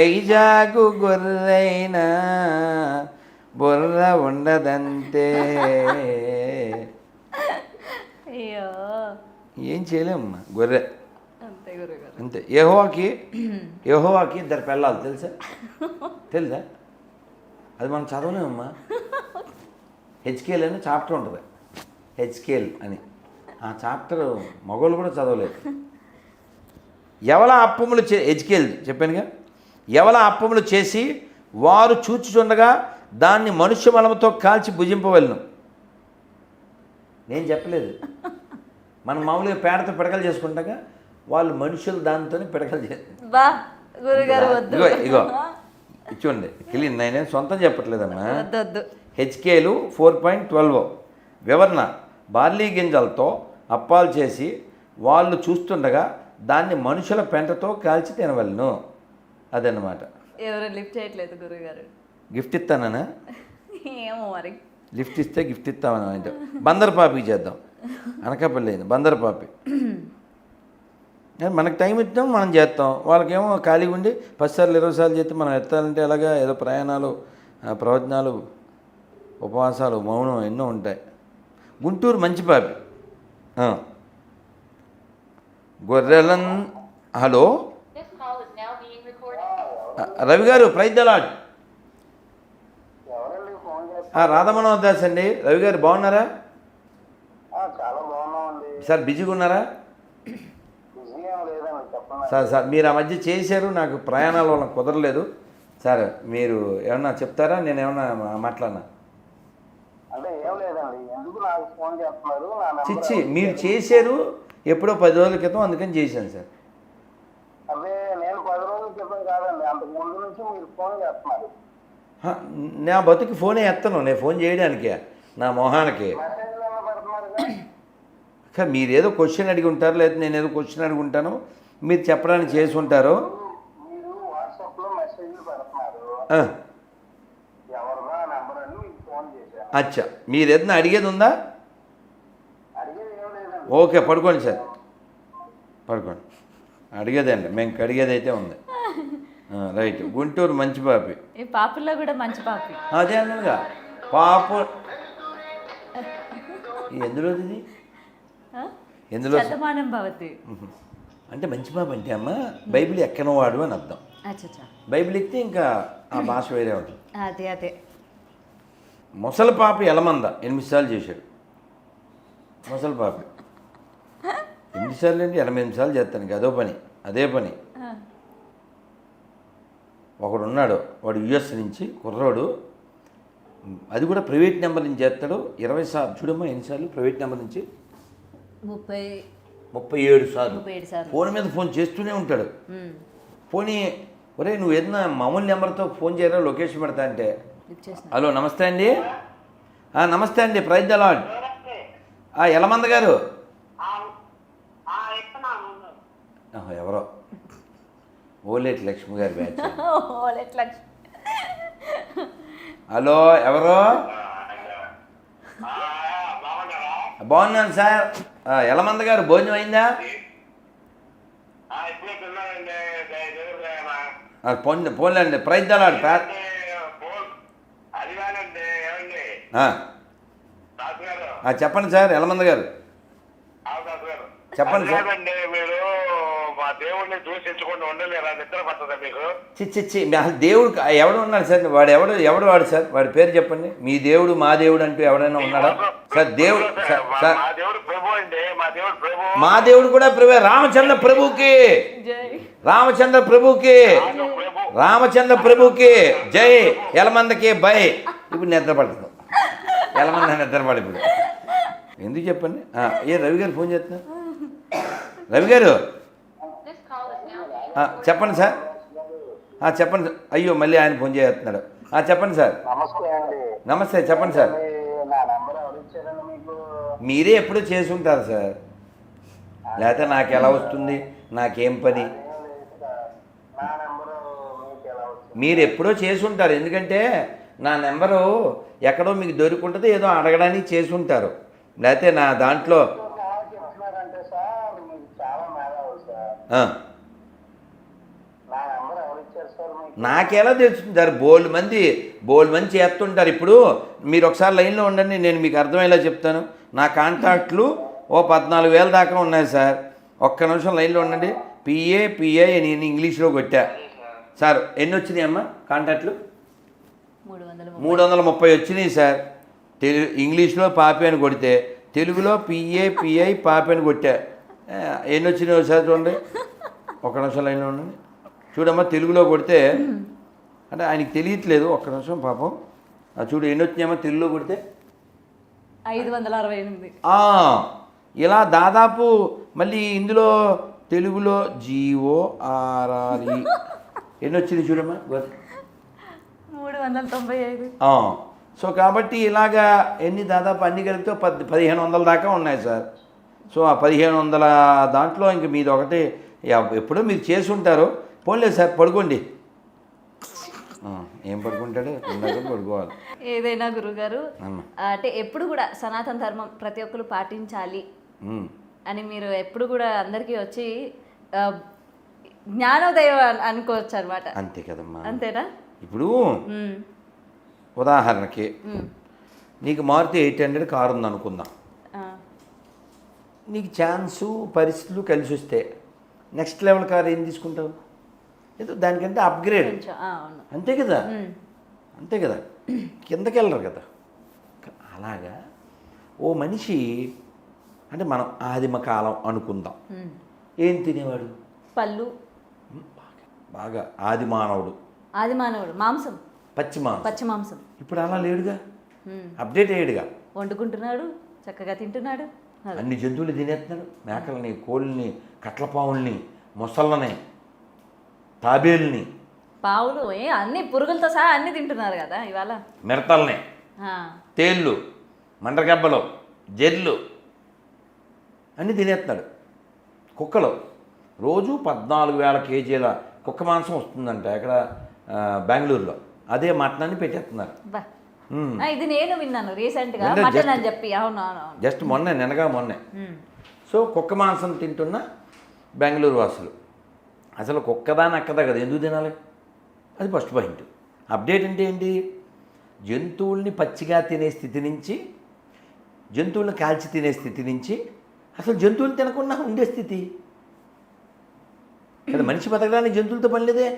వైజాగు గొర్రెైనా బుర్ర ఉండదంతే. అయ్యో ఏం చేయలేమమ్మా, గొర్రె అంతే గురుగారు. అంతే. యెహోవాకి ఇద్దరు పిల్లలు తెలుసా? అది మనం చదవలేమమ్మా. హెచ్కేఎల్ అని చాప్టర్ ఉంటుంది, హెచ్కేఎల్ అని. ఆ చాప్టర్ మగవాళ్ళు కూడా చదవలేదు. ఎవల అప్పములు హెచ్కేఎల్ చెప్పానుగా. ఎవల అప్పములు చేసి వారు చూచుచుండగా దాన్ని మనుష్య మలముతో కాల్చి భుజింపవలను. నేను చెప్పలేదు. మనం మామూలుగా పేడతో పిడకలు చేసుకుంటాగా, వాళ్ళు మనుషులు దాంతోనే పిడకలు బా గురుగారు వద్దు. ఇగో చూడండి క్లీన్. నేనేం సొంతం చెప్పట్లేదమ్మా. వద్దు. హెచ్కేలు 4.12 వివరణ. బార్లీ గింజలతో అప్పాలు చేసి వాళ్ళు చూస్తుండగా దాన్ని మనుషుల పెంటతో కాల్చి తినవలను. అదన్నమాట. ఎవరు లిఫ్ట్ చేయట్లేదు గురుగారు. గిఫ్ట్ ఇస్తానా? ఏమో మరి. లిఫ్ట్ ఇస్తే గిఫ్ట్ ఇస్తామని అంటే బందరపాపికి చేద్దాం. అనకాపల్లి అయింది బందరపాపి. మనకు టైం ఇద్దాం, మనం చేస్తాం. వాళ్ళకేమో ఖాళీగా ఉండి 10 సార్లు 20 సార్లు చేస్తే మనం ఎత్తాలంటే ఎలాగా? ఏదో ప్రయాణాలు, ప్రవచనాలు, ఉపవాసాలు, మౌనం ఎన్నో ఉంటాయి. గుంటూరు మంచి పాపి. గొర్రెలన్. హలో రవి గారు, praise the lord. Radhamanohar Das అండి. రవి గారు బాగున్నారా? సార్ బిజీగా ఉన్నారా? సార్ మీరు ఆ మధ్య చేశారు, నాకు ప్రయాణాల వల్ల కుదరలేదు. సార్ మీరు ఏమన్నా చెప్తారా? నేను ఏమన్నా మాట్లాడినా? చిచ్చి మీరు చేశారు ఎప్పుడో 10 రోజుల క్రితం, అందుకని చేశాను సార్. నా బతుకి ఫోనే ఎత్తను, నేను ఫోన్ చేయడానికే, నా మొహానికి. మీరేదో క్వశ్చన్ అడిగి ఉంటారు, లేదా నేను ఏదో క్వశ్చన్ అడిగి ఉంటాను, మీరు చెప్పడానికి చేసి ఉంటారు. అచ్చా, మీరు ఏదైనా అడిగేది ఉందా? ఓకే, పడుకోండి సార్, పడుకోండి. అడిగేదండి, మేము కడిగేది అయితే ఉంది. రైట్. గుంటూరు మంచి పాపి. ఈ పాపుల్లో కూడా మంచి పాపి. అదే అన్నగా పాపు. ఎందులో ఇది? ఎందులో? శతమానం భవతి అంటే మంచి పాప అంటే అమ్మ బైబిల్ ఎక్కనవాడు అని అర్థం. బైబిల్ ఎక్కితే ఇంకా ఆ భాష వేరే ఉంటుంది. అదే. ముసలి పాపి ఎలమంద 8 సార్లు చేశాడు. ముసలి పాపి 8 సార్లు ఏంటి, 88 సార్లు చేస్తాను. అదే పని. ఒకడు ఉన్నాడు, వాడు యుఎస్ నుంచి కుర్రోడు. అది కూడా ప్రైవేట్ నెంబర్ నుంచి చేస్తాడు. 20 సార్లు చూడమ్మా, ఎన్నిసార్లు ప్రైవేట్ నెంబర్ నుంచి? 37 సార్లు ఫోన్ మీద ఫోన్ చేస్తూనే ఉంటాడు. పోనీ ఒరే నువ్వు ఏదైనా మామూలు నెంబర్తో ఫోన్ చేయరా, లొకేషన్ పెడతా అంటే, హలో నమస్తే అండి. నమస్తే అండి, ప్రైజ్ ద లార్డ్. ఎలమంద గారు ఎవరో ఓలేటి లక్ష్మి గారి బ్యాచ్. హలో ఎవరో? బాగున్నాను సార్. ఎలమంద గారు భోజనం అయిందా? పోన్లేండి, ప్రైజ్ ద లార్డ్. చెప్పండి సార్, ఎలమంద గారు చెప్పండి సార్. చిచ్చి దేవుడు ఎవడు ఉన్నాడు సార్? ఎవడు వాడు సార్? వాడి పేరు చెప్పండి. మీ దేవుడు మా దేవుడు అంటూ ఎవడైనా ఉన్నాడా సార్? దేవుడు సార్, మా దేవుడు కూడా ప్రభు. రామచంద్ర ప్రభుకి జై. ఎలమందకి బై. ఇప్పుడు నిద్రపడుతుంది ఎలమంద, నిద్రపడి. ఇప్పుడు ఎందుకు చెప్పండి. రవి గారు ఫోన్ చేస్తున్నారు. రవి గారు చెప్పండి సార్. చెప్పండి సార్. అయ్యో మళ్ళీ ఆయన ఫోన్ చేస్తున్నాడు. చెప్పండి సార్. నమస్తే, చెప్పండి సార్. మీరే ఎప్పుడూ చేసి ఉంటారు సార్, లేకపోతే నాకు ఎలా వస్తుంది? నాకేం పని? మీరు ఎప్పుడో చేసి ఉంటారు, ఎందుకంటే నా నెంబరు ఎక్కడో మీకు దొరుకుంటుంది, ఏదో అడగడానికి చేసి ఉంటారు. లేకపోతే నా దాంట్లో నాకెలా తెలుస్తుంది సార్? బోల్డ్ మంది చేస్తుంటారు. ఇప్పుడు మీరు ఒకసారి లైన్లో ఉండండి, నేను మీకు అర్థమయ్యేలా చెప్తాను. నా కాంటాక్ట్లు ఓ 14,000 దాకా ఉన్నాయి సార్. ఒక్క నిమిషం లైన్లో ఉండండి. పిఐ నేను ఇంగ్లీష్లో కొట్టా సార్. ఎన్ని వచ్చినాయి అమ్మా కాంటాక్ట్లు? 330 వచ్చినాయి సార్. ఇంగ్లీష్లో పాపి అని కొడితే తెలుగులో పిఐ పాపి అని కొట్టా. ఎన్ని వచ్చినాయి సార్ చూడండి. ఒక్క నిమిషం లైన్లో ఉండండి. చూడమ్మా, తెలుగులో కొడితే అంటే ఆయనకి తెలియట్లేదు. ఒక్క నిమిషం పాపం. చూడు ఎన్ని వచ్చినాయమ్మా తెలుగులో కొడితే? 568. ఇలా దాదాపు మళ్ళీ ఇందులో తెలుగులో GORRE ఎన్ని వచ్చినాయి చూడమ్మా? 395. సో కాబట్టి ఇలాగా ఎన్ని దాదాపు అన్ని కలిపితే 1,500 దాకా ఉన్నాయి సార్. సో ఆ 1,500 దాంట్లో ఇంక మీది ఒకటి ఎప్పుడో మీరు చేసి ఉంటారు. పోన్లేదు సార్, పడుకోండి. ఏం పడుకుంటాడు? పడుకోవాలి. ఏదైనా గురుగారు అంటే ఎప్పుడు కూడా సనాతన ధర్మం ప్రతి ఒక్కరు పాటించాలి అని మీరు ఎప్పుడు కూడా అందరికీ వచ్చి జ్ఞానోదయం అనుకోవచ్చు అనమాట. అంతే కదమ్మా. అంతేనా? ఇప్పుడు ఉదాహరణకి నీకు మారుతి 800 కారు ఉంది అనుకుందాం. నీకు ఛాన్సు పరిస్థితులు కలిసి వస్తే నెక్స్ట్ లెవెల్ కార్ ఏం తీసుకుంటావు? ఏదో దానికంటే అప్గ్రేడ్. అంతే కదా, అంతే కదా, కిందకి వెళ్ళరు కదా. అలాగా ఓ మనిషి అంటే మనం ఆదిమ కాలం అనుకుందాం. ఏం తినేవాడు? పళ్ళు. బాగా ఆది మానవుడు మాంసం, పచ్చి మాంసం. ఇప్పుడు అలా లేడుగా, అప్డేట్ అయ్యాడుగా. వండుకుంటున్నాడు, చక్కగా తింటున్నాడు. అన్ని జంతువులు తినేస్తున్నాడు. మేకలని, కోళ్ళని, కట్లపావుల్ని, మొసళ్ళని, తాబేల్ని, పావులు, అన్ని పురుగులతో సహా అన్ని తింటున్నారు కదా ఇవాళ. మిడతల్ని, తేళ్ళు, మండ్రగబ్బలు, జెర్లు అన్నీ తినేస్తున్నాడు. కుక్కలు రోజు 14,000 కేజీల కుక్క మాంసం వస్తుందంట ఇక్కడ బెంగళూరులో. అదే మటనాన్ని పెట్టేస్తున్నారు. ఇది నేను విన్నాను రీసెంట్గా మటన్ అని చెప్పి. అవును, జస్ట్ మొన్నే. సో కుక్క మాంసం తింటున్న బెంగళూరు వాసులు. అసలు కుక్కదా నక్కదా కదా, ఎందుకు తినాలి? అది ఫస్ట్ పాయింట్. అప్డేట్ అంటే ఏంటి? జంతువుల్ని పచ్చిగా తినే స్థితి నుంచి, జంతువులను కాల్చి తినే స్థితి నుంచి అసలు జంతువులు తినకుండా ఉండే స్థితి కదా. మనిషి బతకడానికి జంతువులతో పని లేదే.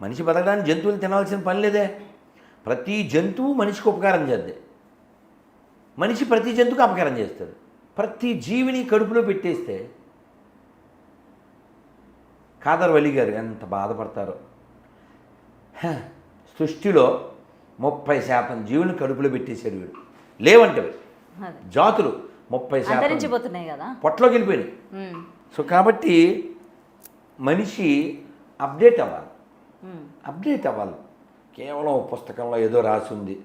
మనిషి బతకడానికి జంతువులు తినాల్సిన పని లేదే. ప్రతి జంతువు మనిషికి ఉపకారం చేద్దే, మనిషి ప్రతి జంతువుకి అపకారం చేస్తాడు. ప్రతి జీవిని కడుపులో పెట్టేస్తే ఖాదర్ వలి గారు ఎంత బాధపడతారో. సృష్టిలో 30% జీవులను కడుపులో పెట్టేశాడు వీడు. లేవంటవి జాతులు 30% కదా, పొట్టలోకి వెళ్ళిపోయినాయి. సో కాబట్టి మనిషి అప్డేట్ అవ్వాలి. కేవలం పుస్తకంలో ఏదో రాసి ఉంది.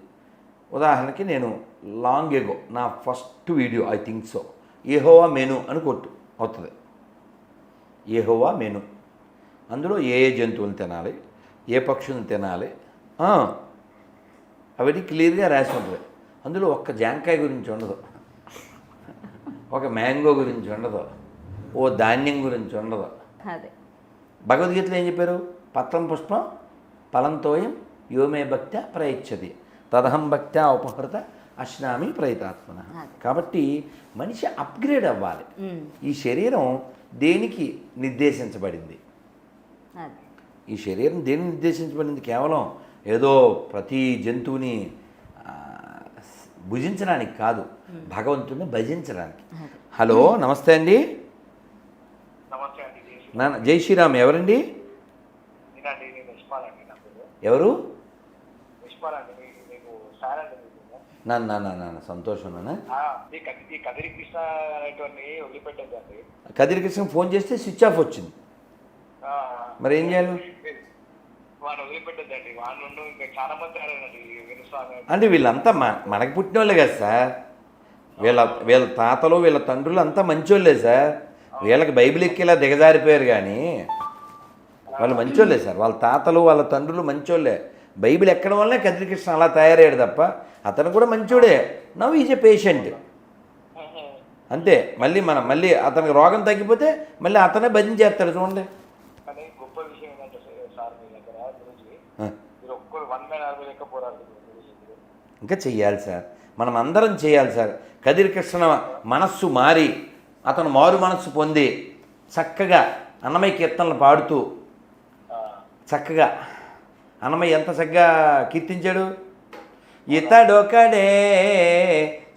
ఉదాహరణకి నేను లాంగ్ ఎగో నా first video I think so Jehovah menu అని అవుతుంది. యెహోవా మెను, అందులో ఏ జంతువులను తినాలి, ఏ పక్షులను తినాలి అవన్నీ క్లియర్గా రాసి ఉంటుంది. అందులో ఒక్క జాంకాయ గురించి ఉండదు, ఒక మ్యాంగో గురించి ఉండదు, ఓ ధాన్యం గురించి ఉండదు. భగవద్గీతలో ఏం చెప్పారు? పత్రం పుష్పం ఫలంతోయం యోమే భక్త్యా ప్రయచ్చతి తదహం భక్త్యా ఉపహృత అశ్నామి ప్రయతాత్మన. కాబట్టి మనిషి అప్గ్రేడ్ అవ్వాలి. ఈ శరీరం దేనికి నిర్దేశించబడింది? ఈ శరీరం దేనికి నిర్దేశించబడింది? కేవలం ఏదో ప్రతి జంతువుని భుజించడానికి కాదు, భగవంతుని భజించడానికి. హలో, నమస్తే అండి. జై శ్రీరామ్. ఎవరండి? ఎవరు? నాన్న సంతోషం. కదిరి కృష్ణ ఫోన్ చేస్తే స్విచ్ ఆఫ్ వచ్చింది. మరి ఏం చేయాలి? అంటే వీళ్ళంతా మనకి పుట్టిన వాళ్ళే కదా సార్. వీళ్ళ తాతలు వీళ్ళ తండ్రులు అంతా మంచోళ్ళే సార్. వీళ్ళకి బైబిల్ ఎక్కేలా దిగజారిపోయారు కానీ వాళ్ళు మంచోళ్ళే సార్. వాళ్ళ తాతలు వాళ్ళ తండ్రులు మంచోళ్ళే. బైబిల్ ఎక్కడం వల్లే కదిరి కృష్ణ అలా తయారయ్యాడు తప్ప అతను కూడా మంచోడే. నవ్ ఈజ్ ఏ పేషెంట్ అంతే. మళ్ళీ అతనికి రోగం తగ్గిపోతే మళ్ళీ అతనే భజన చేస్తాడు. చూడండి, ఆ. ఇంకా చెయ్యాలి సార్, మనం అందరం చేయాలి సార్. కదిరి కృష్ణ మనస్సు మారి అతను మారు మనస్సు పొంది చక్కగా అన్నమయ్య కీర్తనలు పాడుతూ చక్కగా అన్నమయ్య ఎంత చక్కగా కీర్తించాడు. ఇతడొకడే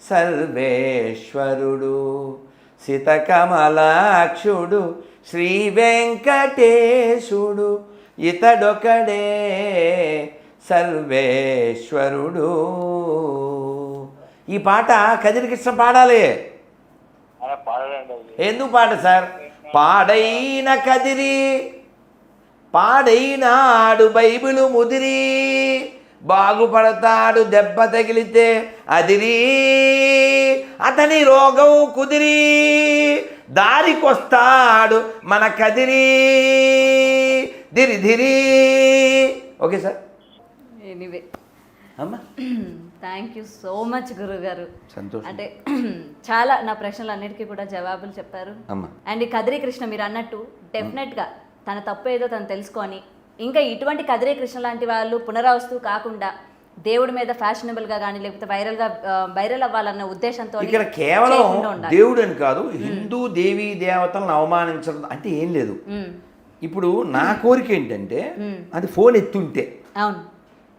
సర్వేశ్వరుడు సితకమలాక్షుడు శ్రీ వెంకటేశుడు, ఇతడొకడే సర్వేశ్వరుడు. ఈ పాట కదిరి కృష్ణ పాడాలి. ఎందుకు పాట సార్? పాడైన కదిరి పాడైనాడు బైబిలు ముదిరి, బాగుపడతాడు దెబ్బ తగిలితే అదిరి, అతని రోగం కుదిరి దారికొస్తాడు మన కదిరి ధిరి ధిరి. Okay sir. ఎనీవే అమ్మా థ్యాంక్ యూ సో మచ్ గురుగారు. సంతోషం. అంటే చాలా నా ప్రశ్నలన్నిటికీ కూడా జవాబులు చెప్పారు. అమ్మా అండ్ ఈ కదిరి కృష్ణ మీరు అన్నట్టు డెఫినెట్గా తన తప్పు ఏదో తను తెలుసుకొని ఇంకా ఇటువంటి కదిరి కృష్ణ లాంటి వాళ్ళు పునరావస్తు కాకుండా దేవుడి మీద ఫ్యాషనబుల్గా కానీ లేకపోతే వైరల్ అవ్వాలన్న ఉద్దేశంతో ఇక్కడ కేవలం దేవుడు అని కాదు, హిందూ దేవీ దేవతలను అవమానించడం అంటే ఏం లేదు. ఇప్పుడు నా కోరిక ఏంటంటే అది ఫోన్ ఎత్తుంటే అవును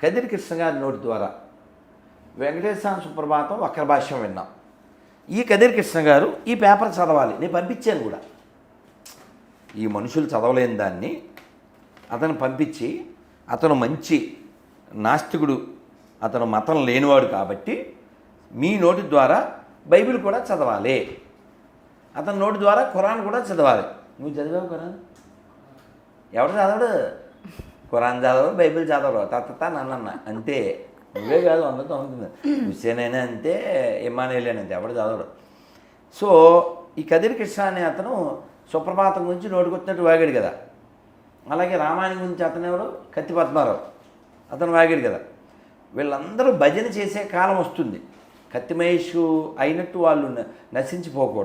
కదిరి కృష్ణ గారి నోటి ద్వారా వెంకటేశ్వర సుప్రభాతం వక్ర భాష్యం విన్నాం. ఈ కదిరి కృష్ణ గారు ఈ పేపర్ చదవాలి, నేను పంపించాను కూడా. ఈ మనుషులు చదవలేని దాన్ని అతను పంపించి, అతను మంచి నాస్తికుడు, అతను మతం లేనివాడు కాబట్టి మీ నోటి ద్వారా బైబిల్ కూడా చదవాలి, అతని నోటి ద్వారా ఖురాన్ కూడా చదవాలి. నువ్వు చదివావు ఖురాన్? ఎవడు చదవడు? ఖురాన్ చదవరు, బైబిల్ చదవరు, తత్త నన్న అంతే. నువ్వే కాదు, అందరితో ఉంటుంది. హుస్సేన్ అయినా అంతే, ఇమానుయేల్ అయినా అంతే, ఎవడు చదవడు. సో ఈ కదిరి కృష్ణ అనే అతను సుప్రభాతం గురించి నోటికొచ్చినట్టు వాగాడు కదా. అలాగే రామాయణం గురించి అతను ఎవరు? కత్తి పద్మారావు, అతను వాగాడు కదా. వీళ్ళందరూ భజన చేసే కాలం వస్తుంది. కత్తి మహేష్ అయినట్టు వాళ్ళు నశించిపోకూడదు.